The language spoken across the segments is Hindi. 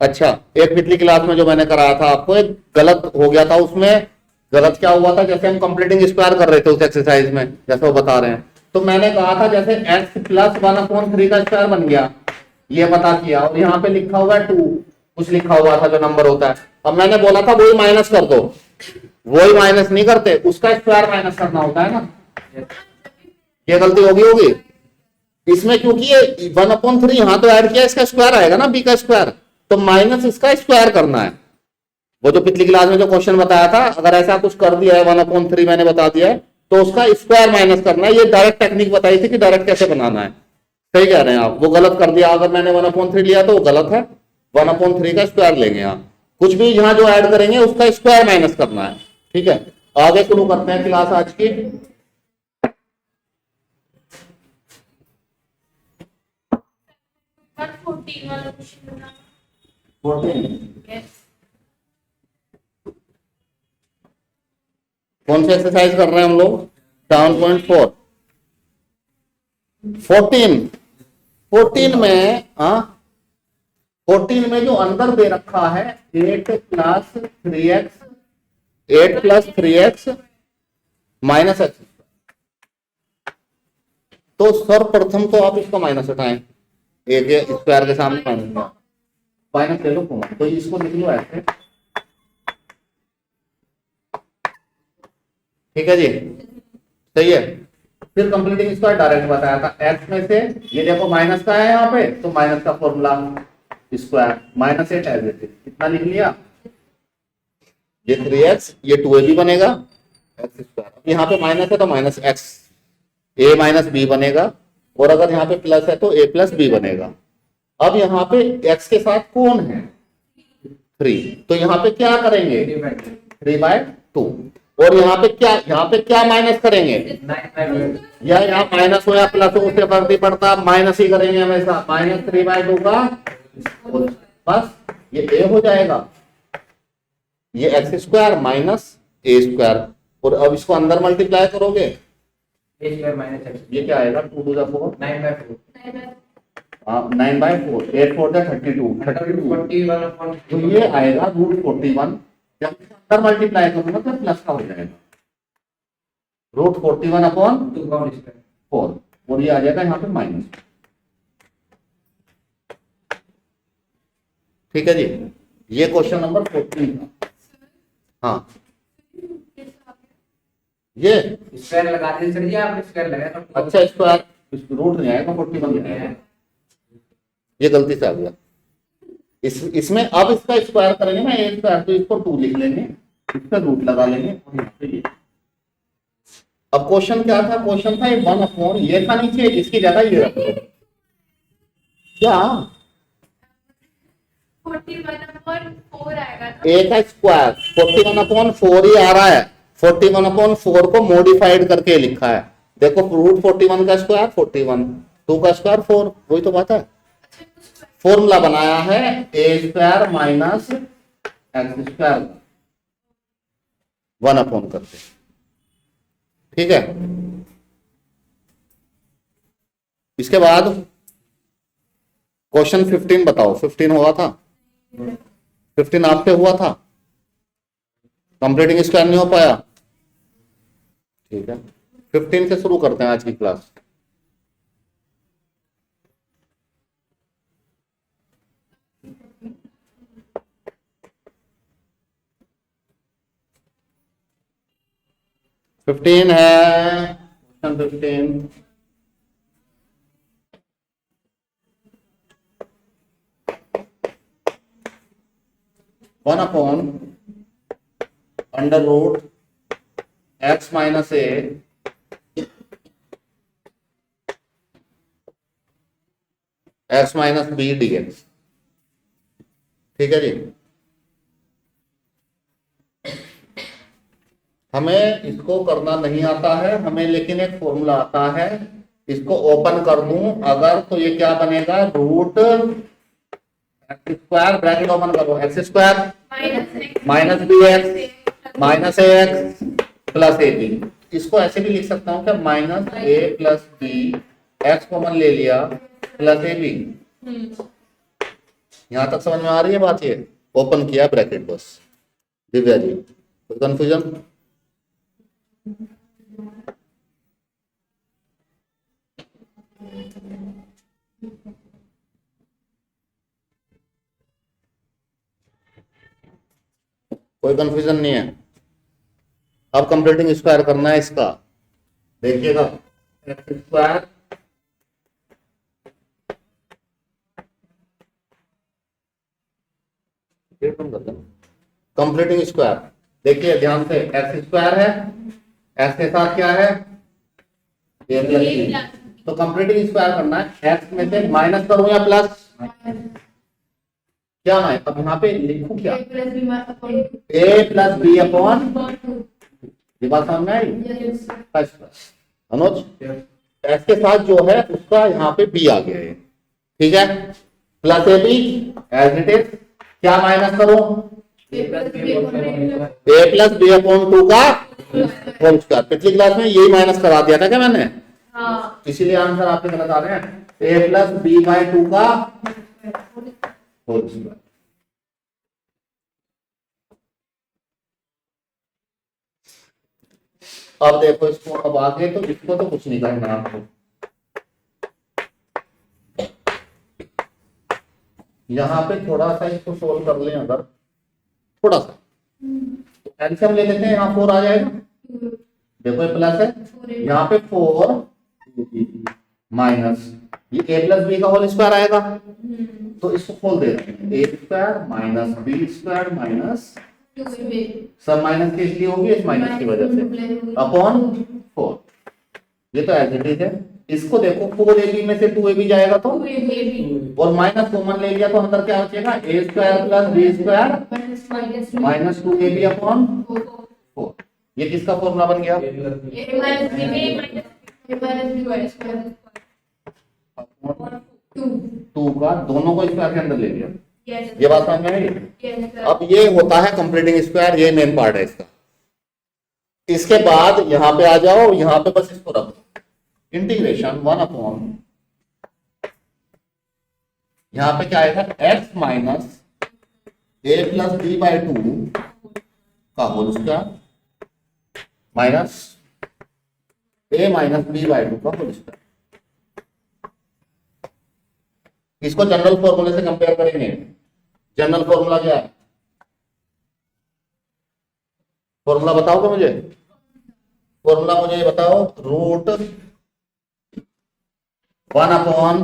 अच्छा, एक पिछली क्लास में जो मैंने कराया था आपको, एक गलत हो गया था उसमें। गलत क्या हुआ था, जैसे हम कंप्लीटिंग स्क्वायर कर रहे थे उस एक्सरसाइज में, जैसे वो बता रहे हैं, तो मैंने कहा था जैसे x प्लस 1/3 का स्क्वायर बन गया, ये पता किया, और यहाँ पे लिखा हुआ है 2, कुछ लिखा हुआ था जो नंबर होता है। अब मैंने बोला था वही माइनस कर दो, वही माइनस नहीं करते, उसका स्क्वायर माइनस करना होता है ना। ये गलती होगी इसमें, क्योंकि ये 1/3 यहां तो ऐड किया, इसका स्क्वायर आएगा ना, b का स्क्वायर, तो माइनस इसका स्क्वायर करना है। वो जो पिछली क्लास में जो क्वेश्चन बताया था, अगर ऐसा कुछ कर दिया है 1/3 मैंने बता दिया है, तो उसका स्क्वायर माइनस करना है। ये डायरेक्ट टेक्निक बताई थी कि डायरेक्ट कैसे बनाना है। सही कह रहे हैं आप, वो गलत कर दिया, अगर मैंने 1/3 लिया तो वो गलत है। 1/3 का स्क्वायर लेंगे यहाँ, कुछ भी यहाँ जो ऐड करेंगे उसका स्क्वायर माइनस करना है। ठीक है, आगे शुरू करते हैं क्लास आज की। कौन सी एक्सरसाइज कर रहे हैं हम लोग? 7.4 14 में, 14 में जो अंदर दे रखा है 8 प्लस 3x माइनस x, तो सर्वप्रथम तो आप इसका माइनस हटाएं, एक स्क्वायर के सामने माइनस ले लो, तो इसको लिख लो ऐसे। ठीक है जी, सही है। फिर कंप्लीटिंग स्क्वायर डायरेक्ट बताया था, x में से ये देखो माइनस का है यहाँ पे, तो माइनस का formula square -8 as it is, कितना लिख लिया, ये 3x, ये 2ab बनेगा x स्क्वायर। यहाँ पे माइनस है तो minus x, a minus b बनेगा, और अगर यहाँ पे प्लस है तो a प्लस b बनेगा। अब यहाँ पे x के साथ कौन है 3, तो यहाँ पे क्या करेंगे 3/2, और यहाँ पे क्या माइनस करेंगे, या यहाँ माइनस हो या प्लस हो उससे फर्क नहीं पड़ता, माइनस ही करेंगे हमेशा, -3/2 का, बस ये a हो जाएगा, ये x square minus a square, और अब इसको अंदर मल्टीप्लाई करोगे, ये क्या आएगा 2 to the 4 9/4, 8 4 32, तो ये आएगा √41। जब अंदर मल्टीप्लाई करूंगा तो प्लस का हो जाएगा, √41/4, और ये आ जाएगा यहाँ पे माइनस। ठीक है जी, ये क्वेश्चन नंबर 14 था। हाँ, ये स्क्वायर लगा दीजिए सर जी, आपने स्क्वायर लगाया तो अच्छा, स्क्वायर रूट नहीं आएगा, 41 आएगा, ये गलती से आ गया। इसमें अब इसका स्क्वायर करेंगे ना a स्क्वायर, तो इसको 2 लिख लेंगे, इसका रूट लगा लेंगे, और यहाँ पे ये। अब क्वेश्चन क्या था, क्वेश्चन था ये 1/4, ये था नीचे, इसकी जगह ये रख दो, क्या 41/4 आएगा, a का स्क्वायर 41/4 ही आ रहा है, 41/4 को मॉडिफाइड करके लिखा है। देखो √41 का स्क्वायर 41, 2 का स्क्वायर 4, वही तो बात है। फॉर्मूला बनाया है a² माइनस x² 1/, करके। ठीक है, इसके बाद क्वेश्चन 15 बताओ, 15 हुआ था, 15 आपसे हुआ था, कंप्लीटिंग स्क्वायर नहीं हो पाया। ठीक है, 15 से शुरू करते हैं आज की क्लास। क्वेश्चन 15 है, question 15 1/√x minus a x minus b dx। ठीक है जी, हमें इसको करना नहीं आता है हमें, लेकिन एक फॉर्मूला आता है, इसको ओपन कर दूं अगर, तो ये क्या बनेगा, √x² ब्रैकेट ओपन करो, x² minus bx minus ax plus ab। इसको ऐसे भी लिख सकता हूं क्या, -a plus b, x common ले लिया, प्लस ab। यहां तक समझ में आ रही है बात? ये ओपन किया ब्रैकेट बस। दिव्या जी कोई कंफ्यूजन? कोई कंफ्यूजन नहीं है? अब कंप्लीटिंग स्क्वायर करना है इसका। देखिएगा एक्स स्क्वायर कंप्लीटिंग स्क्वायर। देखिए ध्यान से, एक्स स्क्वायर है, एक्स के साथ क्या है? ए प्लस बी। तो कंप्लीटिंग स्क्वायर करना है, एक्स में से माइनस करूं या प्लस? क्या है अब यहाँ पे लिखूं क्या? ए प्लस बी अपॉन, ये बात समझ में आई? अनुज एक्स के साथ जो है उसका यहाँ पे बी आ गया है, ठीक है? Plus a b as it is. क्या माइनस करूं? ए प्लस बी अपॉन 2 का होल स्क्वायर। पिछली क्लास में यही माइनस करा दिया था क्या मैंने? हाँ। इसीलिए आंसर आपके गलत आ रहे हैं। ए प्लस बी बाई 2 का होल स्क्वायर। अब देखो इसको, अब आगे तो इसको तो कुछ नहीं करना आपको। यहाँ पे थोड़ा सा इसको सोल्व कर लें अगर, थोड़ा सा तो एलसीएम ले लेते हैं। यहाँ 4 आ जाएगा, देखो ये प्लस है, यहाँ पे 4 माइनस ये ए प्लस बी का होल स्क्वायर आएगा। तो इसको खोल देते हैं, A square minus B square minus, सब माइनस के इसलिए होगी इस माइनस की वजह से, अपॉन 4। ये तो एज इट इज है। इसको देखो 4ab में से 2ab जाएगा तो, और माइनस कॉमन ले लिया तो अंदर क्या बचेगा? A square plus B square minus 2ab upon 4। ये किसका फॉर्मूला बन गया? 2 का, दोनों को स्क्वायर के अंदर ले लिया। ये बात समझ में आई? अब ये होता है कंप्लीटिंग स्क्वायर, ये मेन पार्ट है इसका। इसके बाद यहाँ पे आ जाओ, यहाँ पे बस इसको रख दो, इंटीग्रेशन 1 अपॉन, यहाँ पे क्या आएगा? x minus a plus b by 2 का whole square minus a minus b by 2 का होल स्क्वायर। इसको जनरल फॉर्मूले से कंपेयर करेंगे। जनरल फॉर्मूला क्या है? फॉर्मूला बताओगे मुझे? फॉर्मूला मुझे ये बताओ, root 1 upon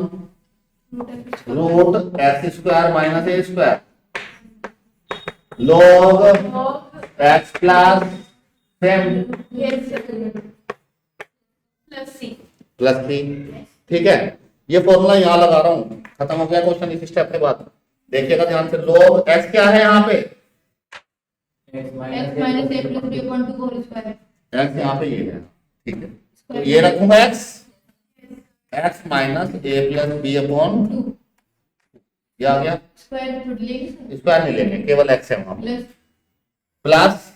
root x square minus ए square log X plus same plus C. ठीक है, ये फॉर्मूला यहां लगा रहा हूं, खत्म हो गया क्वेश्चन इस स्टेप के बाद। देखिएगा ध्यान से, log x क्या है यहाँ पे? x यहाँ पे ये है, ठीक है? तो ये रखूंगा x minus a plus B upon, ये आ गया। स्क्वायर नहीं लेंगे, केवल x है वहां प्लस,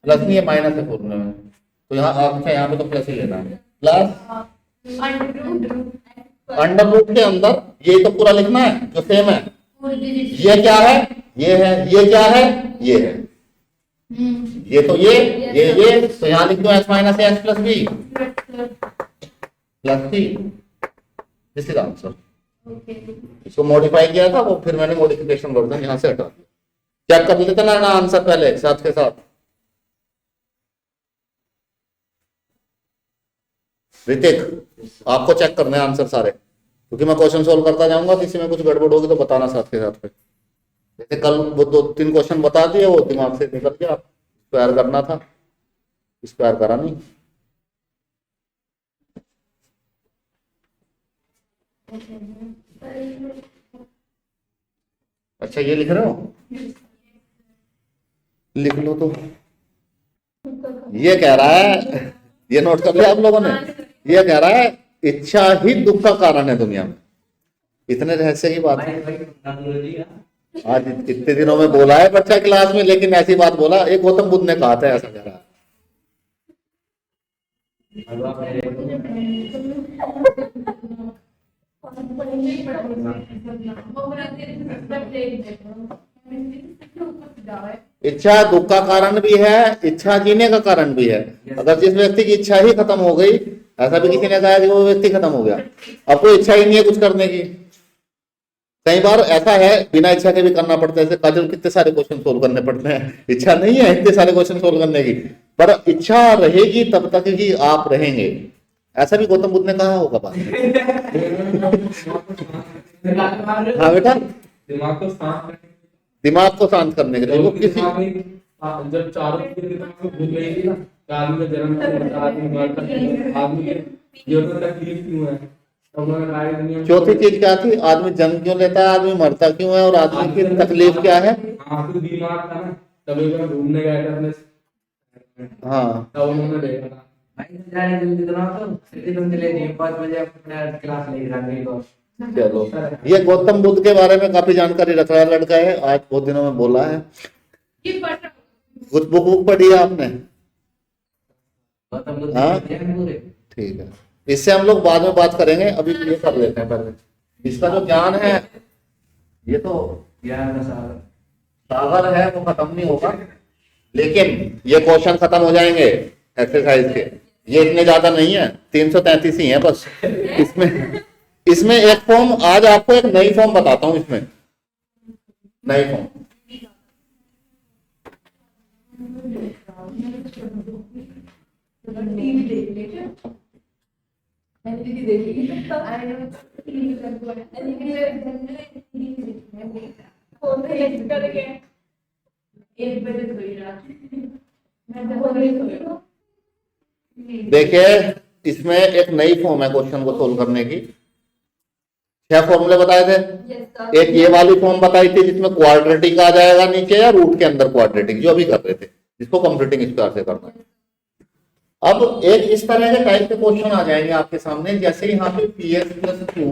प्लस नहीं है माइनस है फॉर्मूले में, तो यहाँ अच्छा यहाँ पे तो प्लस ही लेना है, प्लस अंडर रूट के अंदर ये तो पूरा लिखना है जो सेम है। ये क्या है? ये है। ये क्या है? ये है। ये तो ये तो यहाँ लिख दो x minus x plus b plus c, this is answer. इसको मॉडिफाई किया था वो, फिर मैंने मॉडिफिकेशन कर दिया, यहाँ से हटा दिया। चेक कर लेते ना आंसर पहले साथ के साथ। ऋतिक आपको चेक करने हैं आंसर सारे, क्योंकि मैं क्वेश्चन सोल्व करता जाऊंगा, किसी में कुछ गड़बड़ होगी तो बताना साथ के साथ पे। जैसे कल वो 2-3 क्वेश्चन बता दिए, वो दिमाग से निकल गया, स्क्वायर करना था, स्क्वायर करा नहीं। अच्छा ये लिख रहे हो? लिख लो तो। ये कह रहा है, ये नोट कर लिया आप लोगों ने, ये कह रहा है इच्छा ही दुख का कारण है दुनिया में। इतने रहस्य की बात है। आज इतने दिनों में बोला है बच्चा क्लास में, लेकिन ऐसी बात बोला, एक गौतम बुद्ध ने कहा था ऐसा कह रहा है। इच्छा दुख का कारण भी है, इच्छा जीने का कारण भी है। अगर जिस व्यक्ति की इच्छा ही खत्म हो गई, ऐसा भी किसी ने कहा कि वो व्यक्ति खत्म हो गया, अब कोई इच्छा ही नहीं है कुछ करने की। कई बार ऐसा है बिना इच्छा के भी करना पड़ता है, जैसे काजल कितने सारे क्वेश्चन सोल्व करने पड़ते हैं, इच्छा नहीं है इतने सारे क्वेश्चन सोल्व करने की, पर इच्छा रहेगी तब तक ही आप रहेंगे। ऐसा भी गौतम बुद्ध ने कहा होगा बात। हाँ बेटा, दिमाग को शांत करने के लिए वो किसी जब चारों भूल गई थी ना, आदमी का जन्म आदमी मरता, आदमी के जीवन में तकलीफ क्यों है, तो उन्होंने कहा दुनिया चौथी चीज क्या थी, आदमी जन्म क्यों लेता है, आदमी मरता क्यों है, और आदमी की तकलीफ क्या है। हाँ तो बीमार था ना, तभी मैं घूमने गया था अपने, हाँ तब उन्होंने देखा था। भाई जाने जल्दी तो ना, तो सीधी तुम चले जाइए 5 बजे अपना क्लास लेके जाते हो। चलो, ये गौतम बुद्ध के बारे में काफी जानकारी रख रहा है लड़का है, आज बहुत दिनों में बोला है। कुछ बुक पढ़ी है आपने। गौतम बुद्ध हाँ? के हैं पूरे। ठीक है, इससे हम लोग बाद में बात करेंगे, अभी ये कर लेते हैं पहले। इसका जो ज्ञान है ये तो ज्ञान का सागर सागर है, वो खत्म नहीं होगा, लेकिन ये क्वेश्चन खत्म हो जाएंगे एक्सरसाइज के। ये इतने ज्यादा नहीं है, 333 ही है बस। इसमें एक फॉर्म, आज आपको एक नई फॉर्म बताता हूं, इसमें नई फॉर्म। देखिए, इसमें एक नई फॉर्म है क्वेश्चन को सोल्व करने की। 6 फॉर्मूले बताए थे। एक ये वाली फॉर्म बताई थी जिसमें क्वाड्रेटिक आ जाएगा नीचे या रूट के अंदर क्वाड्रेटिक, जो अभी कर रहे थे, जिसको कंप्यूटिंग स्क्वायर से करना है। अब एक इस तरह के टाइप के क्वेश्चन आ जाएंगे आपके सामने, जैसे यहाँ पे px प्लस क्यू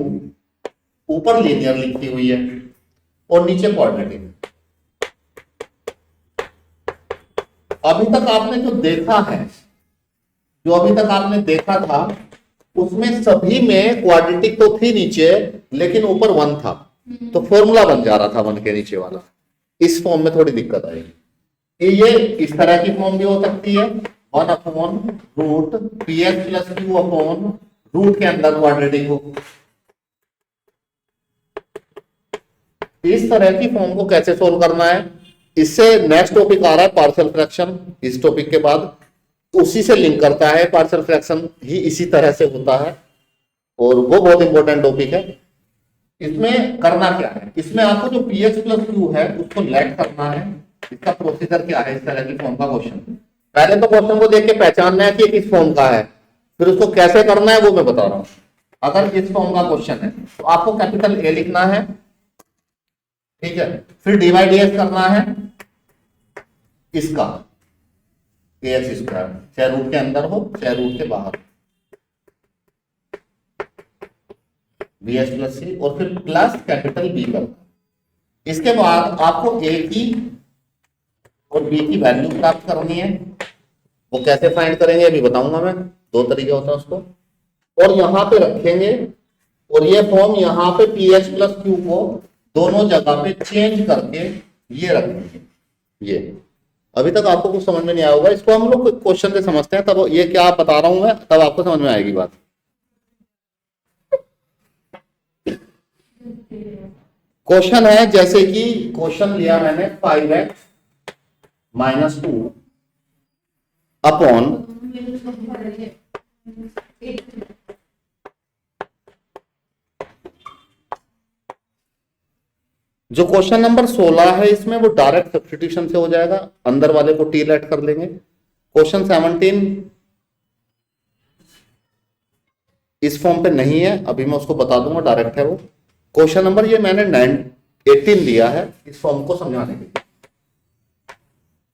ऊपर लीनियर लिखी हुई है और नीचे क्वाड्रेटिक। अभी तक आपने जो देखा है, जो अभी तक आपने देखा था, उसमें सभी में क्वाड्रेटिक तो थी नीचे, लेकिन ऊपर 1 था, तो फॉर्मूला बन जा रहा था 1 के नीचे वाला। इस फॉर्म में थोड़ी दिक्कत आएगी। ये इस तरह की फॉर्म भी हो सकती है, 1 upon root px plus q upon root के अंदर क्वाड्रेटिक हो। इस तरह की फॉर्म को कैसे सोल्व करना है, इससे नेक्स्ट टॉपिक आ रहा है पार्शियल फ्रैक्शन। इस टॉपिक के बाद उसी से लिंक करता है, पार्शियल फ्रैक्शन ही इसी तरह से होता है, और वो बहुत इंपॉर्टेंट टॉपिक है। इसमें करना क्या है, इसमें आपको जो px प्लस क्यू है उसको लेट करना है। इसका प्रोसीजर क्या है, इस तरह की फॉर्म का क्वेश्चन। पहले तो क्वेश्चन को देख के पहचानना है कि ये किस फॉर्म का है, फिर उसको कैसे करना है वो मैं बता रहा हूं। अगर इस फॉर्म का क्वेश्चन है तो आपको कैपिटल A लिखना है, ठीक है, फिर डिवाइड dx करना है इसका ax स्क्वायर, चाहे रूट के अंदर हो चाहे रूट के बाहर, bs प्लस सी, और फिर प्लस कैपिटल B करना। इसके बाद आपको a की और b की वैल्यू प्राप्त करनी है। वो कैसे फाइंड करेंगे अभी बताऊंगा मैं, 2 तरीके होते हैं उसको। और यहां पे रखेंगे, और ये फॉर्म यहाँ पे px प्लस क्यू को दोनों जगह पे चेंज करके ये रखेंगे। ये अभी तक आपको कुछ समझ में नहीं आया होगा, इसको हम लोग क्वेश्चन से समझते हैं, तब ये क्या बता रहा हूं मैं, तब आपको समझ में आएगी बात। क्वेश्चन है, जैसे कि क्वेश्चन लिया मैंने 5x माइनस 2 अपॉन जो क्वेश्चन नंबर 16 है, इसमें वो डायरेक्ट सब्स्टिट्यूशन से हो जाएगा, अंदर वाले को टी लेट कर लेंगे। क्वेश्चन 17 इस फॉर्म पे नहीं है, अभी मैं उसको बता दूंगा, डायरेक्ट है वो। क्वेश्चन नंबर ये मैंने 18 दिया है इस फॉर्म को समझाने के लिए।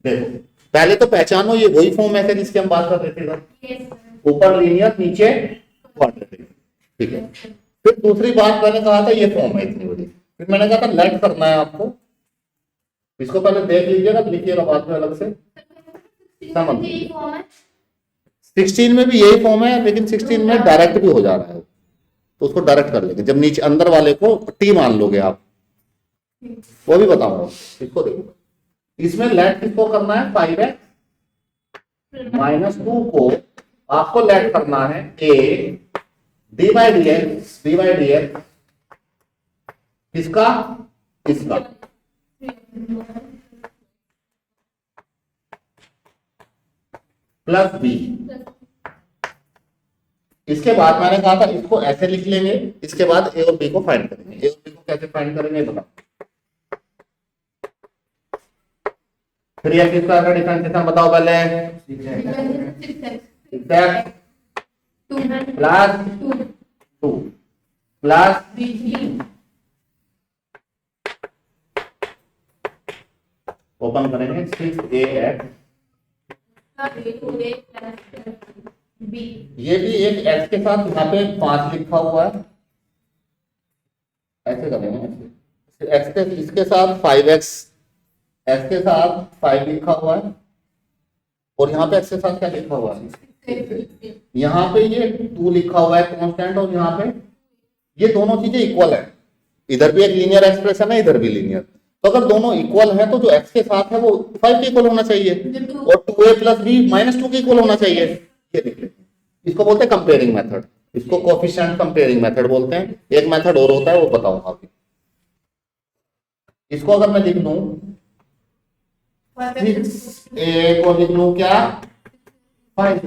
देखो, पहले तो पहचानो ये वही फॉर्म है जिसकी हम बात कर रहे थे, ऊपर लीनियर नीचे क्वाड्रेटिक, ठीक है। फिर दूसरी बात मैंने कहा था ये फॉर्म है इतनी बड़ी, फिर मैंने कहा था लेट करना है आपको। इसको पहले देख लीजिएगा, लिखिएगा बाद में अलग से, समझ। 16 में भी यही फॉर्म है, लेकिन 16 में डायरेक्ट भी हो जा रहा है, तो उसको डायरेक्ट कर लेंगे। जब नीचे अंदर वाले को टी मान लोगे आप, वो भी बताऊंगा। इसको देखो, इसमें लेट किसको करना है, 5x माइनस 2 को आपको लेट करना है a D by D x किसका, इसका। Plus b। इसके बाद मैंने कहा था इसको ऐसे लिख लेंगे, इसके बाद ए और बी को फाइंड करेंगे। ए और बी को कैसे फाइंड करेंगे बताओ। 3x स्क्वायर का डिफरेंशिएशन बताओ पहले। 6x प्लस 2 प्लस ओपन करेंगे 6ax। ये भी एक x के साथ यहाँ पे 5 लिखा हुआ है, ऐसे करेंगे। x के इसके साथ 5x, x के साथ 5 लिखा हुआ है, और यहाँ पे x के साथ क्या लिखा हुआ है, यहाँ पे ये 2 लिखा हुआ है कांस्टेंट, और यहाँ पे ये दोनों चीजें इक्वल है। इधर भी एक लीनियर एक्सप्रेशन है, इधर भी लीनियर। तो अगर दोनों इक्वल है तो जो x के साथ है वो 5 के इक्वल होना चाहिए, और 2a प्लस b माइनस 2 के इक्वल होना चाहिए। ये लिख लेते हैं, इसको बोलते हैं कंपेयरिंग मेथड, इसको कोफिशिएंट कंपेयरिंग मेथड बोलते हैं। एक मेथड और होता है, वो बताऊंगा अभी। इसको अगर मैं लिख लूं 6a को लिख लूं क्या 5,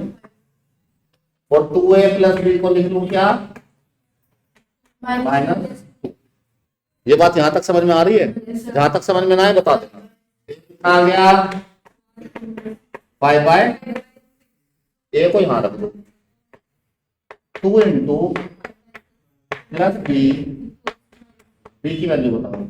और 2a प्लस b को लिख लूं क्या माइनस। ये बात यहां तक समझ में आ रही है? जहां तक समझ में ना आए बता देना। आ गया 5 बाय a को यहां रख दो, 2 इंटू प्लस b की वैल्यू बताओ।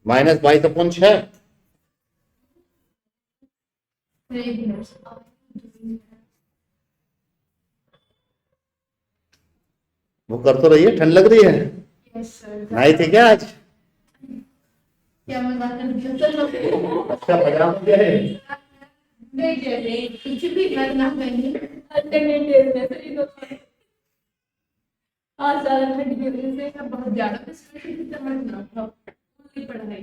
Minus 22 upon 6। वो कर तो रही है, ठंड लग रही है। नहाई थी क्या आज? अच्छा पजामा क्या है? आज ज्यादा ठंड की वजह से बहुत ज्यादा पढ़ाई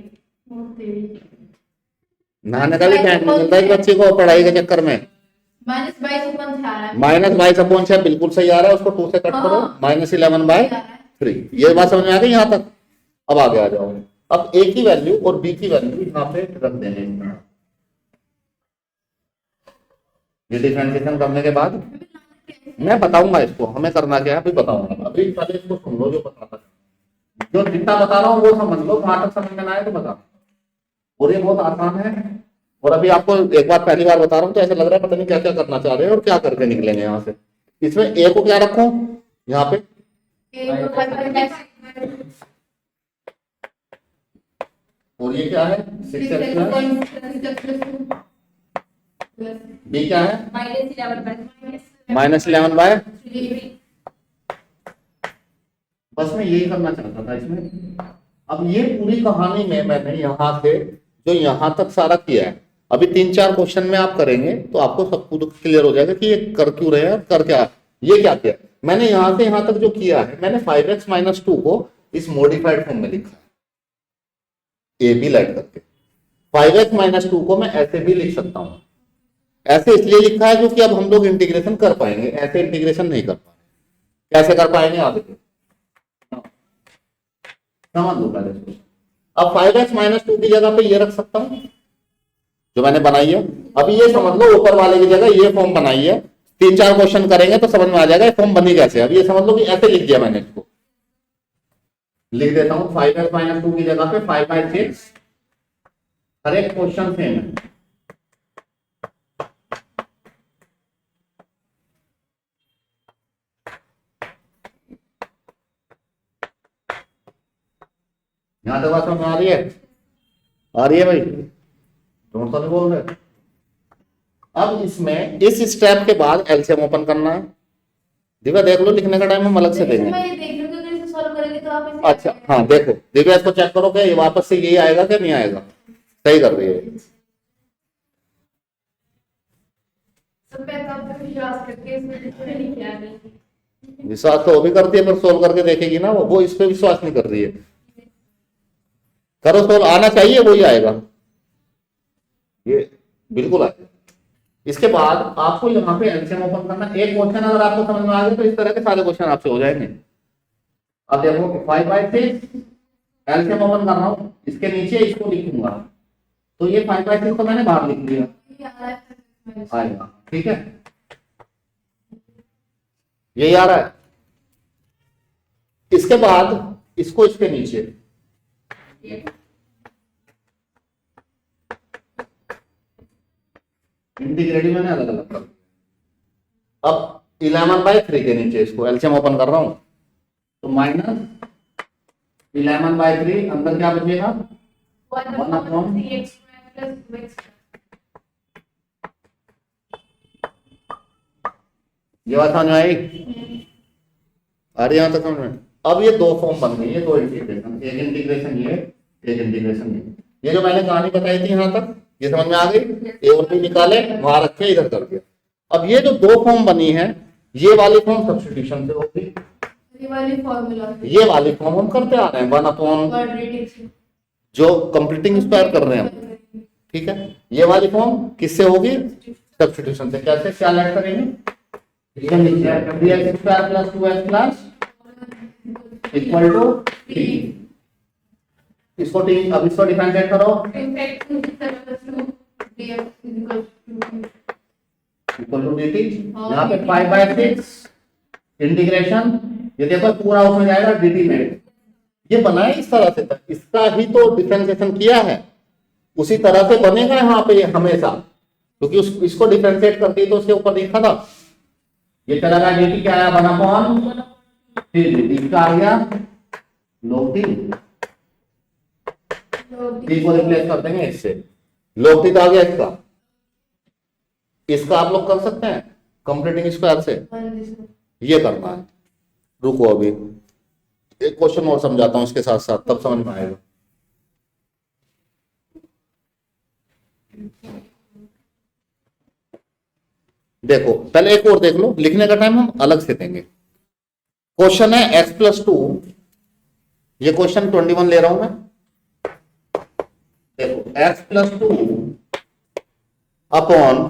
नहाने का भी टाइम नहीं मिलता है बच्चे को पढ़ाई के चक्कर में। माइनस 22 अपॉन 6 बिल्कुल सही आ रहा है, उसको 2 से कट करो, -11/3। ये बात समझ में आ गई यहाँ तक? अब आगे आ जाओ। अब a की वैल्यू और b की वैल्यू यहाँ पे रख देंगे। ये डिफरेंशिएशन करने के बाद मैं बताऊंगा इसको हमें करना क्या है, अभी बताऊंगा। अभी पहले इसको सुन लो, जो बताता है, जो जितना बता रहा हूँ वो समझ लो, वहां तक समझ में ना आए तो बता। और ये बहुत आसान है, और अभी आपको एक बार पहली बार बता रहा हूँ तो ऐसा लग रहा है पता नहीं क्या क्या करना चाह रहे हैं और क्या करके निकलेंगे यहाँ से। इसमें a को क्या रखूं यहाँ पे, और ये क्या है 6x प्लस b क्या है -11/। बस मैं यही करना चाहता था इसमें। अब ये पूरी कहानी में मैंने यहाँ से जो यहाँ तक सारा किया है, अभी 3-4 क्वेश्चन में आप करेंगे तो आपको सब कुछ क्लियर हो जाएगा कि ये कर क्यों रहे हैं, कर क्या, ये क्या किया। मैंने यहाँ से यहाँ तक जो किया है, मैंने 5x माइनस 2 को इस मॉडिफाइड फॉर्म में लिखा है, ए बी लाइट करके। 5x माइनस 2 को मैं ऐसे भी लिख सकता हूँ। ऐसे इसलिए लिखा है क्योंकि अब हम लोग इंटीग्रेशन कर पाएंगे, ऐसे इंटीग्रेशन नहीं कर पाएंगे। कैसे कर पाएंगे आगे समझ लो पहले इसको। अब 5x माइनस 2 की जगह पे ये रख सकता हूं जो मैंने बनाई है। अभी ये समझ लो ऊपर वाले की जगह ये फॉर्म बनाई है। 3-4 क्वेश्चन करेंगे तो समझ में आ जाएगा ये फॉर्म बनी कैसे। अब ये समझ लो कि ऐसे लिख दिया मैंने, इसको लिख देता हूं 5x माइनस 2 की जगह पे 5/6। हर एक क्वेश्चन सेम है। यहां तक बात समझ में आ रही है? आ रही है भाई? झूठ तो नहीं बोल रहे। अब इसमें इस स्टेप के बाद एलसीएम ओपन करना है। दिव्या देख लो, लिखने का टाइम हम अलग से देंगे। तो आप इसे अच्छा हाँ देखो दिव्या इसको चेक करो कि ये वापस से यही आएगा कि नहीं आएगा, सही कर रही है। सब पे तो आप विश्वास करके इसमें नहीं किया नहीं। विश्वास तो वो भी करती है पर सोल्व करके देखेगी ना, वो इस पे विश्वास नहीं कर रही है। करो सोल्व, आना चाहिए वही आएगा, ये बिल्कुल आएगा। इसके बाद आपको यहाँ पे एलसीएम ओपन करना। एक क्वेश्चन अगर आपको समझ में आ गया तो इस तरह के सारे क्वेश्चन आपसे हो जाएंगे। अब देखो 5/6 एलसीएम ओपन कर रहा हूँ, इसके नीचे इसको लिखूंगा तो ये 5/6 तो मैंने बाहर लिख दिया, ये आ रहा है आएगा ठीक है, यही आ रहा है। इसके बाद इसको इसके नीचे इंटीग्रेटिव मैंने अलग अलग कर दिया। अब 11/3 के नीचे इसको एलसीएम ओपन कर रहा हूं तो -11/3 अंदर क्या बचेगा 1/3x² + 2x। ये बात समझ में आई? आ रही है यहां तक समझ में? अब ये दो फॉर्म बन गई, ये दो इंटीग्रेशन, एक इंटीग्रेशन ये, एक इंटीग्रेशन ये जो मैंने कहानी बताई थी यहां तक ये समझ में आ गई। ए और बी निकाले, वहां रखे, इधर कर दिया। अब ये जो दो फॉर्म बनी है, ये वाली फॉर्म सब्स्टिट्यूशन से होगी, ये वाली फॉर्मूला ये वाली फॉर्म हम करते आ रहे हैं 1/, क्वाड्रेटिक जो कंप्लीटिंग स्क्वायर कर रहे हैं हम, ठीक है। ये वाली फॉर्म किससे होगी? सब्स्टिट्यूशन से। कैसे, क्या ऐड करेंगे? 3x² + 2x = 3। इसको अब इसको डिफरेंशिएट करो, इक्वल टू dt। यहाँ पे 5/6 इंटीग्रेशन, ये देखो पूरा उसमें जाएगा dt में। ये बना है इस तरह से, इसका ही तो डिफरेंशिएशन किया है, उसी तरह से बनेगा यहाँ पे ये हमेशा, क्योंकि इसको डिफरेंशिएट कर दी तो उसके ऊपर देखा था। ये चला गया dt, क्या आया 1/3 dt, इसका आ गया log t को रिप्लेस कर देंगे इससे, log t तो आ गया इसका। इसका आप लोग कर सकते हैं कंप्लीटिंग स्क्वायर से, ये करना है। रुको अभी एक क्वेश्चन और समझाता हूं इसके साथ साथ, तब समझ में आएगा। देखो पहले एक और देख लो, लिखने का टाइम हम अलग से देंगे। क्वेश्चन है x+2, ये क्वेश्चन 21 ले रहा हूं मैं। देखो x+2 अपॉन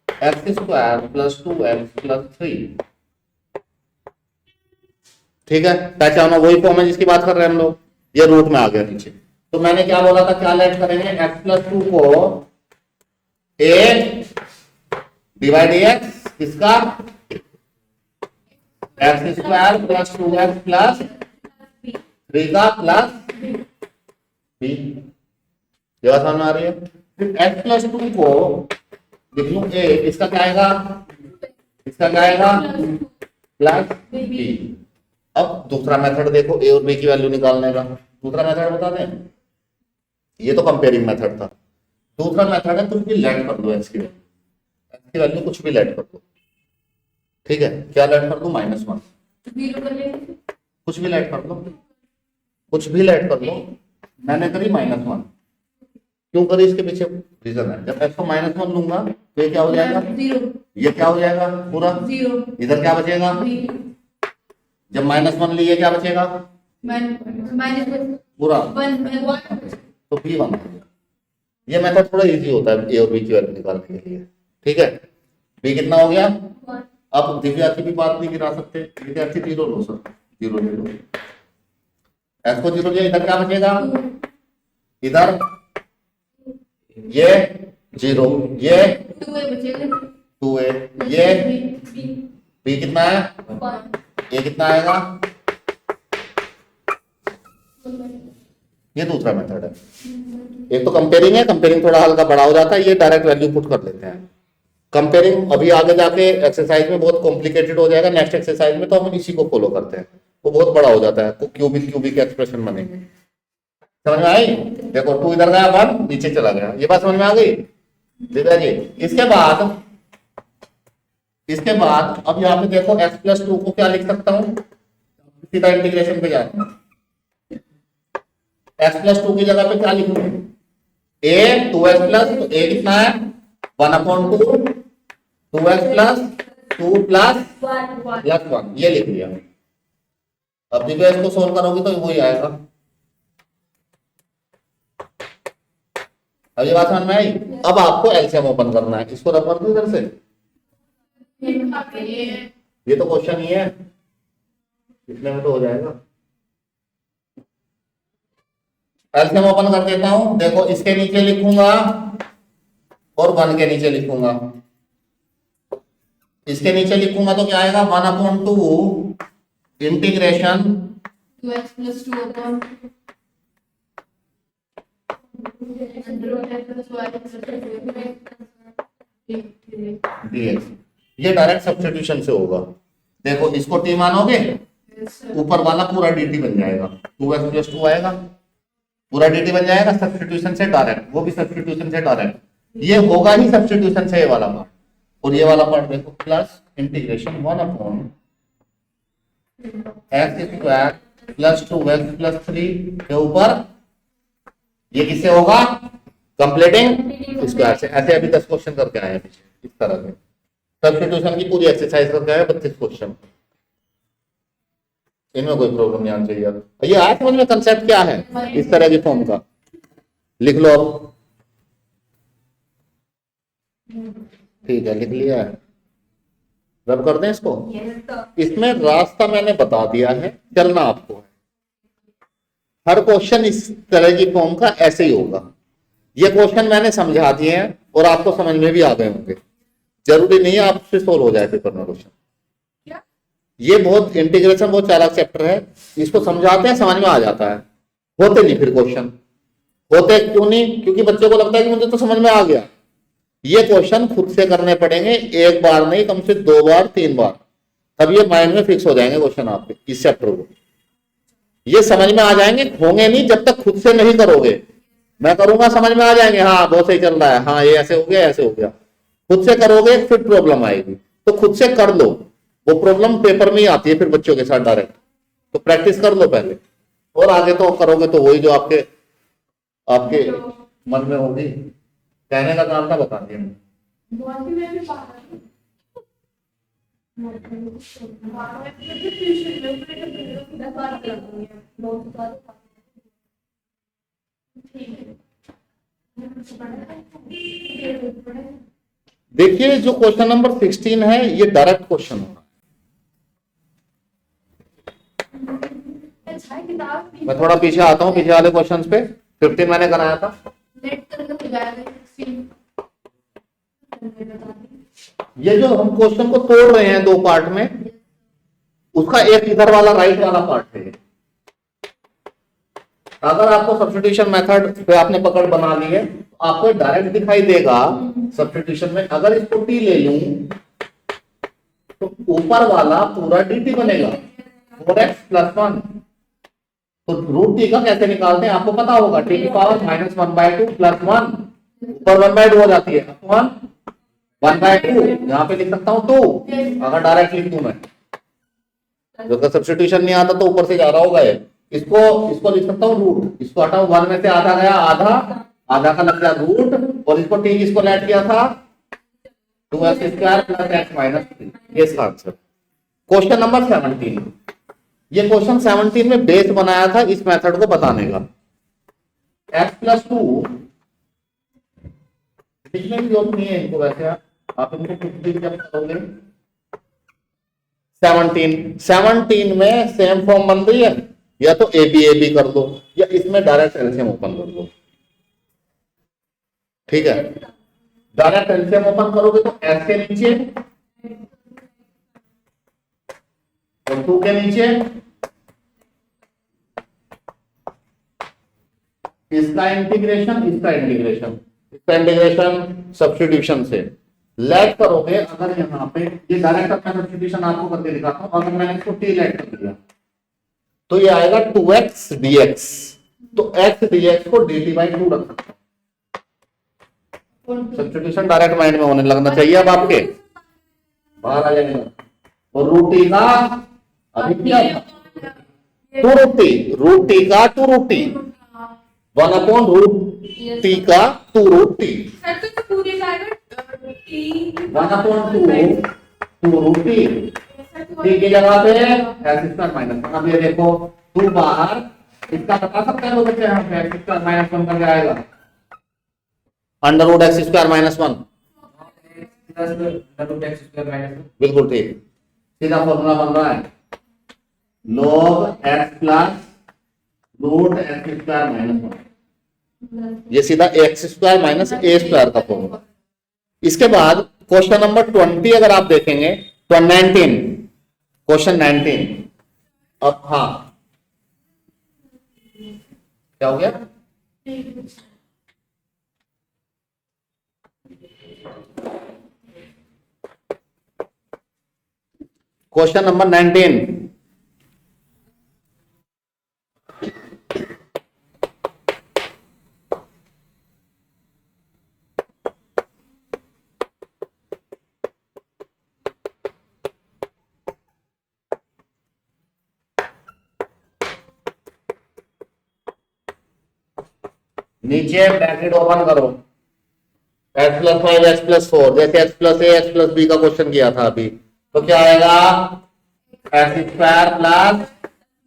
x² + 2x + 3, ठीक है। पहचानो वही फॉर्म है जिसकी बात कर रहे हैं हम लोग, ये रूट में आ गया नीचे। तो मैंने क्या बोला था, क्या ऐड करेंगे? x+2 को a डिवाइड x किसका, x² + 2x + 3 का प्लस b। ये बात समझ में आ रही है? फिर x+2 को लिख लूं a, इसका क्या आएगा, इसका क्या आएगा प्लस b। अब दूसरा मेथड देखो, a और b की वैल्यू निकालने का। दूसरा मेथड बता दें, ये तो कंपेयरिंग मेथड था। दूसरा मेथड है कुछ भी लेट कर दो, x की वैल्यू कुछ भी लेट कर दो, ठीक है। क्या लेट कर दो? -1, कुछ भी लेट कर दो, कुछ भी लेट कर लो। मैंने करी -1, क्यों करी इसके पीछे रीजन है। जब x को -1 लूंगा तो ये क्या हो जाएगा, ये क्या हो जाएगा पूरा, इधर क्या बचेगा, जब -1 लिए क्या बचेगा पूरा, तो b 1। ये मेथड थोड़ा इजी होता है a और b की वैल्यू निकालने के लिए, ठीक है। b कितना हो गया? अब दिव्या की भी बात नहीं गिरा सकते, विद्यार्थी 0 लो सर, 0 ले लो। x को 0 लिया, इधर क्या बचेगा, इधर ये 0, ये 2a, ये b कितना है, ये कितना आएगा। ये दूसरा मेथड है। एक तो कंपेयरिंग है, कंपेयरिंग थोड़ा हल्का बड़ा हो जाता है, ये डायरेक्ट वैल्यू पुट कर लेते हैं। कंपेयरिंग अभी आगे जाके एक्सरसाइज में बहुत कॉम्प्लिकेटेड हो जाएगा, नेक्स्ट एक्सरसाइज में तो हम इसी को फॉलो करते हैं, वो बहुत बड़ा हो जाता है, तो क्यूबिक एक्सप्रेशन बनेंगे। समझ में आई? देखो 2 इधर गया, 1 नीचे चला गया, ये बात समझ में आ गई दिव्या जी। इसके बाद इसके बाद अब यहाँ पे देखो x प्लस 2 को क्या लिख सकता हूँ, सीधा इंटीग्रेशन पे जाते हैं। x प्लस 2 की जगह पे क्या लिखूं, a 2x प्लस, तो a कितना है 1/2, 2x प्लस 2 प्लस 1 ये लिख लिया। अब देखो इसको सोल्व करोगे तो वही आएगा। अब ये बात समझ में आई। अब आपको एलसीएम ओपन करना है, इसको रख दो इधर से, ये तो क्वेश्चन ही है, इतने में तो हो जाएगा। एलसीएम ओपन कर देता हूं, देखो इसके नीचे लिखूंगा और 1 के नीचे लिखूंगा। इसके नीचे लिखूंगा तो क्या आएगा 1/2 integration 2x plus 2 upon dx। ये डायरेक्ट सब्स्टिट्यूशन से होगा। देखो इसको t मानोगे, ऊपर वाला पूरा dt बन जाएगा, 2x plus 2 आएगा, पूरा dt बन जाएगा सब्स्टिट्यूशन से डायरेक्ट, वो भी सब्स्टिट्यूशन से डायरेक्ट। ये होगा ही सब्स्टिट्यूशन से ये वाला पार्ट, और ये वाला पार्ट देखो plus integration 1/x² plus 2x plus 3 के ऊपर ये किससे होगा, कंप्लीटिंग स्क्वायर से। ऐसे अभी 10 क्वेश्चन करके आए हैं पीछे इस तरह से, सब्स्टिट्यूशन की पूरी एक्सरसाइज करके आए 32 क्वेश्चन, इनमें कोई प्रॉब्लम नहीं आनी चाहिए। ये आज समझ में कंसेप्ट क्या है इस तरह की फॉर्म का, लिख लो अब। ठीक है, लिख लिया है, रब कर दें इसको। इसमें रास्ता मैंने बता दिया है, चलना आपको है। हर क्वेश्चन इस तरह की फॉर्म का ऐसे ही होगा। ये क्वेश्चन मैंने समझा दिए हैं और आपको समझ में भी आ गए होंगे, जरूरी नहीं है आपसे सोल्व हो जाए पेपर में क्वेश्चन। ये बहुत इंटीग्रेशन बहुत चालाक चैप्टर है, इसको समझाते हैं समझ में आ जाता है, होते नहीं फिर क्वेश्चन। होते क्यों नहीं, क्योंकि बच्चे को लगता है कि मुझे तो समझ में आ गया। ये क्वेश्चन खुद से करने पड़ेंगे, एक बार नहीं कम से 2 बार 3 बार, तब ये माइंड में फिक्स हो जाएंगे क्वेश्चन आपके इस चैप्टर को। ये समझ में आ जाएंगे, होंगे नहीं जब तक खुद से नहीं करोगे। मैं करूंगा समझ में आ जाएंगे, हाँ बहुत सही चल रहा है, हाँ ये ऐसे हो गया ऐसे हो गया। खुद से करोगे फिर प्रॉब्लम आएगी, तो खुद से कर लो, वो प्रॉब्लम पेपर में ही आती है फिर बच्चों के साथ डायरेक्ट। तो प्रैक्टिस कर लो पहले, और आगे तो करोगे तो वही जो आपके आपके मन में होगी। कहने का काम था, बता दिया। देखिए जो क्वेश्चन नंबर 16 है ये डायरेक्ट क्वेश्चन होगा। मैं थोड़ा पीछे आता हूँ, पीछे वाले क्वेश्चंस पे 15 मैंने कराया था। ये जो हम क्वेश्चन को तोड़ रहे हैं 2 पार्ट में, उसका एक इधर वाला राइट वाला पार्ट है। अगर आपको सब्स्टिट्यूशन मेथड पे आपने पकड़ बना ली है तो आपको डायरेक्ट दिखाई देगा सब्स्टिट्यूशन में। अगर इसको टी ले लूं तो ऊपर वाला पूरा dt बनेगा 4x प्लस 1। तो रूट टी का कैसे निकालते हैं आपको पता होगा, टी की पावर -1/2 प्लस 1 ऊपर 1/2 हो जाती है, अपॉन 1/2 यहाँ पे लिख सकता हूँ 2। अगर डायरेक्ट लिख दूं मैं, जो सब्स्टिट्यूशन नहीं आता तो ऊपर से जा रहा होगा ये, इसको लिख सकता हूँ रूट, इसको हटाओ 1 में से आधा गया, आधा का लग गया रूट, और इसको टी किसको ऐड किया था 2x² प्लस x माइनस 3। ये इसका आंसर। क्वेश्चन नंबर 17, ये क्वेश्चन 17 में बेस बनाया था इस मेथड को बताने का। x प्लस 2 लिखने की जरूरत नहीं है इनको, वैसे आप इनको कुछ भी जब करोगे। 17 में सेम फॉर्म बन रही है, या तो ए बी कर दो या इसमें डायरेक्ट एलसीएम ओपन कर दो। ठीक है, डायरेक्ट एलसीएम ओपन करोगे तो एस के नीचे और 2 के नीचे इसका इंटीग्रेशन सब्स्टिट्यूशन से लेट करोगे। अगर यहाँ पे ये डायरेक्ट अपना सब्स्टिट्यूशन आपको करके दिखाता हूं, अगर मैंने इसको टी लेट कर दिया तो ये आएगा 2x dx। तो x dx को dt/2 रख सकते हैं। सब्स्टिट्यूशन डायरेक्ट माइंड में होने लगना चाहिए अब आपके। बाहर आ जाएगा। और रूट टी का अभी क्या टू रूट टी का two root t 1 root t का टू रूट टी सर तो पूरे का t 1/2 two root t t की जगह पे एक्स स्क्वायर माइनस 1। अब ये देखो टू बाहर इसका बता सकते हैं बच्चे हम एक्स स्क्वायर माइनस 1 करके आएगा under root x square minus 1। Plus root x square minus बिल्कुल ठीक, सीधा फॉर्मूला बन रहा है log x plus root x square minus 1। ये सीधा एक्स स्क्वायर माइनस ए स्क्वायर का फॉर्मूला। इसके बाद क्वेश्चन नंबर 20 अगर आप देखेंगे तो 19 क्वेश्चन 19। अब हाँ क्या हो गया? Question number 19। नीचे ब्रैकेट ओपन करो x प्लस 5 x प्लस 4 जैसे x plus a x plus b का क्वेश्चन किया था अभी, तो क्या आएगा x square plus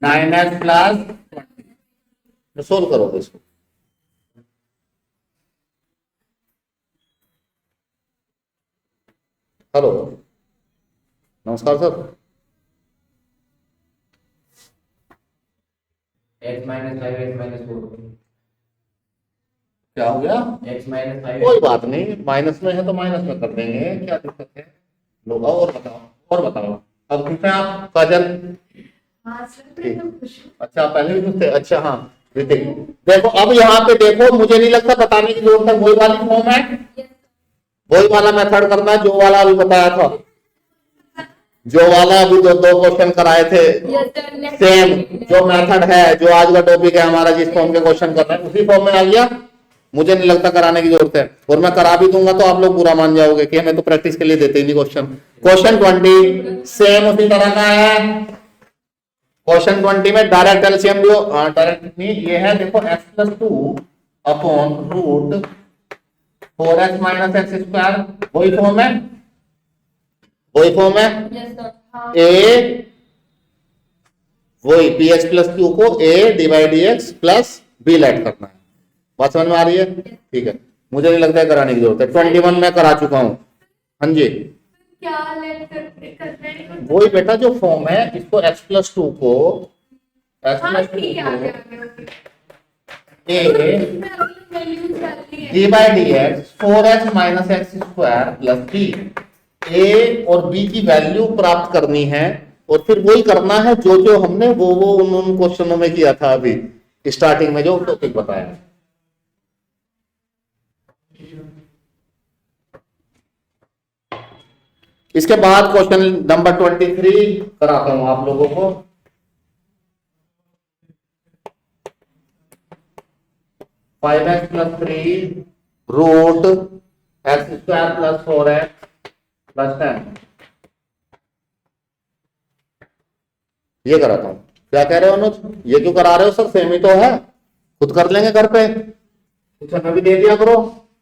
9x plus solve करो इसको। हेलो नमस्कार sir. X minus 5 x minus 4 क्या हो गया? एक्स माइनस 5 कोई बात नहीं, माइनस में है तो माइनस में कर देंगे, क्या दिक्कत है। लो और बताओ अब खुश हैं आप काजल? हाँ सर मैं तो खुश हूँ। अच्छा पहले भी खुश थे। अच्छा हाँ ऋतिक देखो अब यहाँ पे देखो, मुझे नहीं लगता बताने की जरूरत है, वही वाली फॉर्म है, वही वाला मेथड करना है जो वाला अभी बताया था, जो वाला अभी दो क्वेश्चन कराए थे सेम जो मेथड है, जो आज का टॉपिक है हमारा जिस फॉर्म के क्वेश्चन कर रहे हैं उसी फॉर्म में आ गया। मुझे नहीं लगता कराने की जरूरत है, और मैं करा भी दूंगा तो आप लोग बुरा मान जाओगे कि हमें तो प्रैक्टिस के लिए देते ही नहीं क्वेश्चन। क्वेश्चन 20 सेम उसी तरह का है। क्वेश्चन 20 में डायरेक्ट एलसीएम जो डायरेक्ट नहीं ये है, देखो x plus 2 upon root 4x minus x square, वही फॉर्म है, वही फॉर्म है। यस सर हाँ ए वही पी एक्स प्लस क्यू को A divide X plus B let करना है। बात समझ में आ रही है? ठीक है, मुझे नहीं लगता है कराने की जरूरत है, 21 में करा चुका हूं। हाँ जी क्या लेट करना है वही बेटा जो फॉर्म है, इसको x प्लस 2 को x हाँ प्लस ठीक है 2 आगे को आगे a वैल्यू चलती है D by D X 4x minus x square plus B, A और बी की वैल्यू प्राप्त करनी है, और फिर वही करना है जो जो हमने वो उन क्वेश्चनों में किया था अभी स्टार्टिंग में जो टॉपिक बताया। इसके बाद क्वेश्चन नंबर 23 कराता हूं आप लोगों को। Five x plus 3 root x square plus 4x plus 10 ये कराता हूं। क्या कह रहे हो अनुज, ये क्यों करा रहे हो सर? सेम ही तो है, खुद कर लेंगे घर पे, कुछ हमें भी दे दिया करो।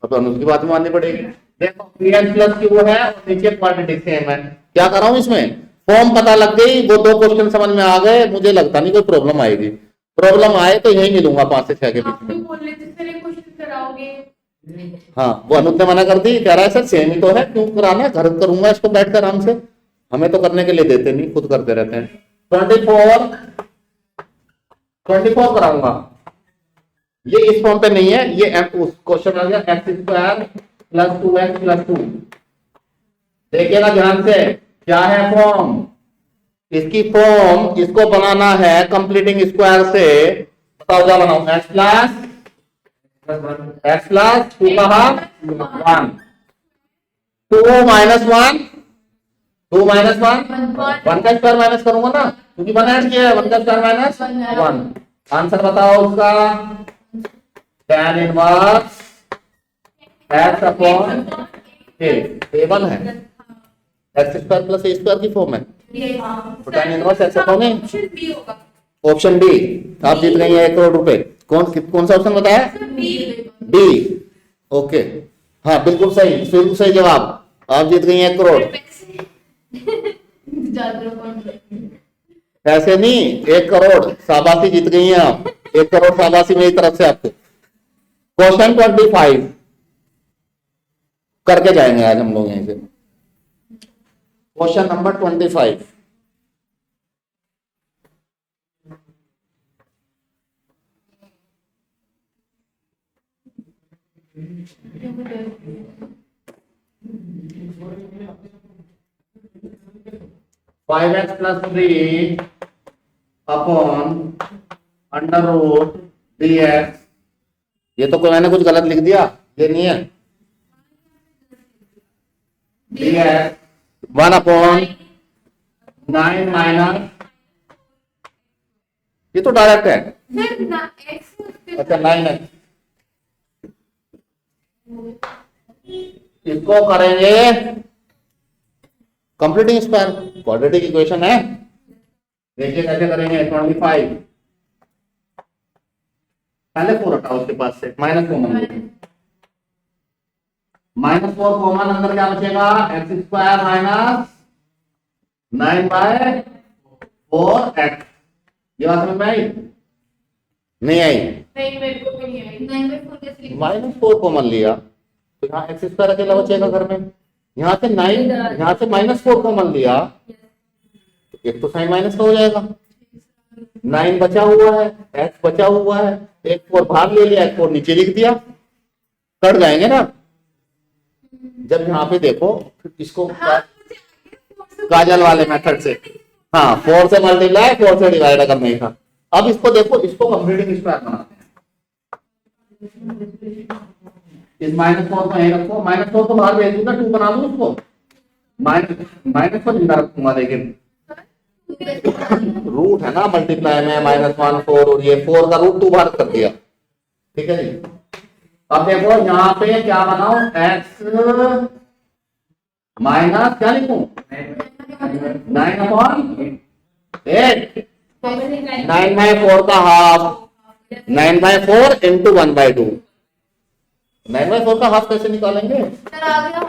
अब तो अनुज की बात माननी पड़ेगी। देखो पी एक्स प्लस क्यू है और नीचे क्वाड्रेटिक सेम है। क्या कर रहा हूं इसमें, फॉर्म पता लग गई, वो दो क्वेश्चन समझ में आ गए, मुझे लगता नहीं कोई प्रॉब्लम आएगी। प्रॉब्लम आए तो यही मिलूंगा 5 से 6 के बीच आप भी में। बोल रहे थे सर ये क्वेश्चन कराओगे हाँ वो अनुज ने मना कर दी, कह रहा है सर सेम ही तो है, क्यों कराना, घर करूंगा इसको बैठ कर आराम से। हमें तो करने के लिए देते नहीं, खुद करते रहते हैं। 24 कराऊंगा, ये इस फॉर्म पे नहीं है, ये उस क्वेश्चन आ गया x square plus 2x plus 2। देखिएगा ध्यान से, क्या है फॉर्म, इसकी फॉर्म इसको बनाना है कंप्लीटिंग स्क्वायर से। बताओ क्या बनाऊं, x प्लस 2 का हाफ 1 2 माइनस 1 2 माइनस 1 का स्क्वायर माइनस करूंगा ना, क्योंकि 1 ऐड किया है, 1 का स्क्वायर माइनस 1। आंसर बताओ उसका, tan inverse x upon a table है, एक्स स्क्वायर प्लस ए स्क्वायर की फॉर्म है। हाँ। तो tan इनवर्स एक्स अपॉन ए, ऑप्शन बी होगा। Option D. आप जीत गई हैं 1 करोड़ रुपए। कौन सा ऑप्शन बताया? डी। ओके, हाँ बिल्कुल सही, बिल्कुल सही जवाब। आप जीत गई हैं 1 करोड़। पैसे नहीं, 1 करोड़ शाबाशी, जीत गई हैं आप। 1 करोड़ शाबाशी मेरी तरफ से आपको। क्वेश्चन 25 करके जाएंगे आज हम लोग यहीं से। Question number 25। Five x plus 3 upon under root d x. ये तो कोई मैंने कुछ गलत लिख दिया, ये नहीं है। डी एक्स 1 अपॉन 9 माइनस, ये तो डायरेक्ट है। अच्छा 9x, इसको करेंगे कंप्लीटिंग स्क्वायर, क्वाड्रेटिक इक्वेशन है। देखिए कैसे करेंगे। 25 पहले 4 हटाओ उसके पास से, माइनस कॉमन, -4 कॉमन, अंदर क्या बचेगा? X square minus 9/4x। ये बात समझ में आई? नहीं आई? नहीं, मेरे को भी नहीं आई। 9/4 कैसे लिखा? -4 कॉमन लिया तो यहाँ एक्स स्क्वायर अकेला बचेगा घर में। यहाँ से 9, यहाँ से -4 कॉमन लिया तो एक तो साइन माइनस का हो जाएगा। 9 बचा हुआ है, एक्स बचा हुआ है, एक 4 बाहर ले लिया, एक 4 नीचे लिख दिया, कट जाएंगे ना। जब यहाँ पे देखो इसको काजल वाले मेथड से, हाँ 4 से मल्टीप्लाई 4 से डिवाइड करना ही था। अब इसको देखो, इसको कंप्लीटिंग स्क्वायर बनाते हैं। इस -4 को यहीं रखो, -4 को बाहर भेज दूंगा, 2 बना दूं उसको, माइनस को जिंदा रखूंगा। लेकिन रूट है ना मल्टीप्लाई में, -1 4 और ये 4 का रूट 2 बाहर कर दिया। ठीक है जी। अब देखो यहाँ पे क्या बनाओ, x माइनस क्या लिखूं, 9/8, 9/4 का हाफ, 9/4 इंटू 1/2। 9/4 का हाफ कैसे निकालेंगे? सर आ गया।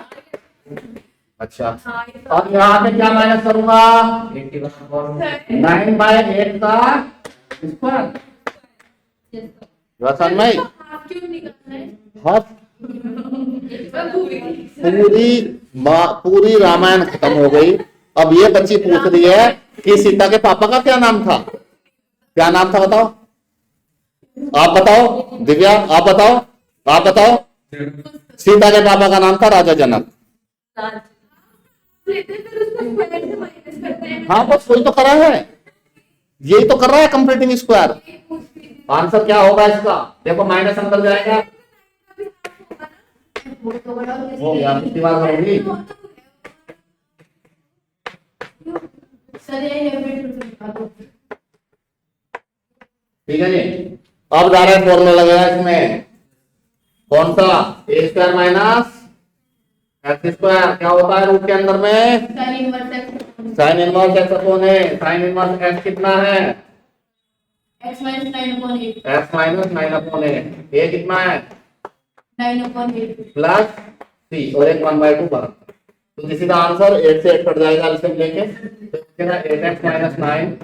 अच्छा, हाँ, और यहाँ पे क्या माइनस करूंगा? 9/8 का स्क्वायर। समझ में आई? हाफ क्यों निकालना है? हाफ पूरी रामायण खत्म हो गई। अब ये बच्ची पूछ रही है कि सीता के पापा का क्या नाम था? क्या नाम था बताओ? आप बताओ दिव्या, आप बताओ, आप बताओ। सीता के पापा का नाम था राजा जनक। हाँ बस वही तो करा है, यही तो कर रहा है कंप्लीटिंग स्क्वायर। आंसर क्या होगा इसका? देखो माइनस अंदर जाएगा, हो गया, कितनी बार करोगी? ठीक है जी। अब डायरेक्ट फॉर्मूला लगेगा इसमें, कौन सा? ए स्क्वायर माइनस एक्स स्क्वायर क्या होता है रूट के अंदर में? साइन इनवर्स एक्स अपॉन ए। साइन इनवर्स एक्स कितना है? x minus 9/8। X minus 9/8। ए कितना है? 9/8 प्लस सी और एक 1/2 बाहर। तो दिस इज द आंसर। 8 से 8 कट जाएगा एलसीएम लेके, तो कितना? 8x माइनस 9,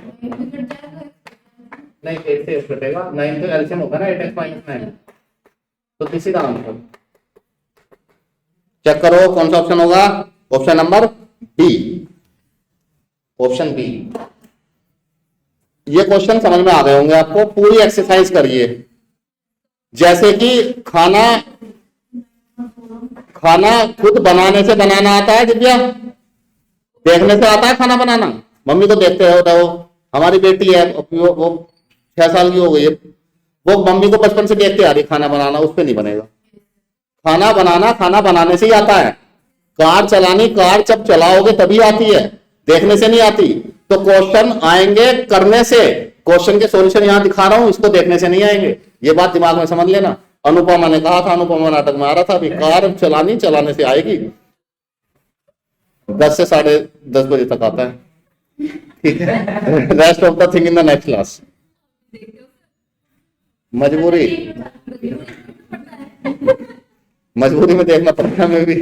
नहीं 8 से 8 कटेगा, 9 तो एलसीएम होगा ना 8x माइनस 9। तो this is the answer. Check करो कौन सा ऑप्शन होगा। Option number B, option B. ये क्वेश्चन समझ में आ गए होंगे आपको। पूरी एक्सरसाइज करिए, जैसे कि खाना खुद बनाने से बनाना आता है दिव्या? देखने से आता है खाना बनाना? मम्मी को देखते हो, हमारी बेटी है वो 6 साल की हो गई है, वो मम्मी को बचपन से देखते आ रही खाना बनाना, उस पर नहीं बनेगा। खाना बनाना खाना बनाने से ही आता है। कार चलानी कार जब चलाओगे तभी आती है, देखने से नहीं आती। तो क्वेश्चन आएंगे करने से। क्वेश्चन के सॉल्यूशन यहां दिखा रहा हूं, इसको देखने से नहीं आएंगे। ये बात दिमाग में समझ लेना। अनुपमा ने कहा था, अनुपमा नाटक में आ रहा था, अभी कार चलानी चलाने से आएगी। 10 से 10:30 बजे तक आता है, ठीक है। Rest of the thing in the next class. मजबूरी में देखना पड़ता है, मैं भी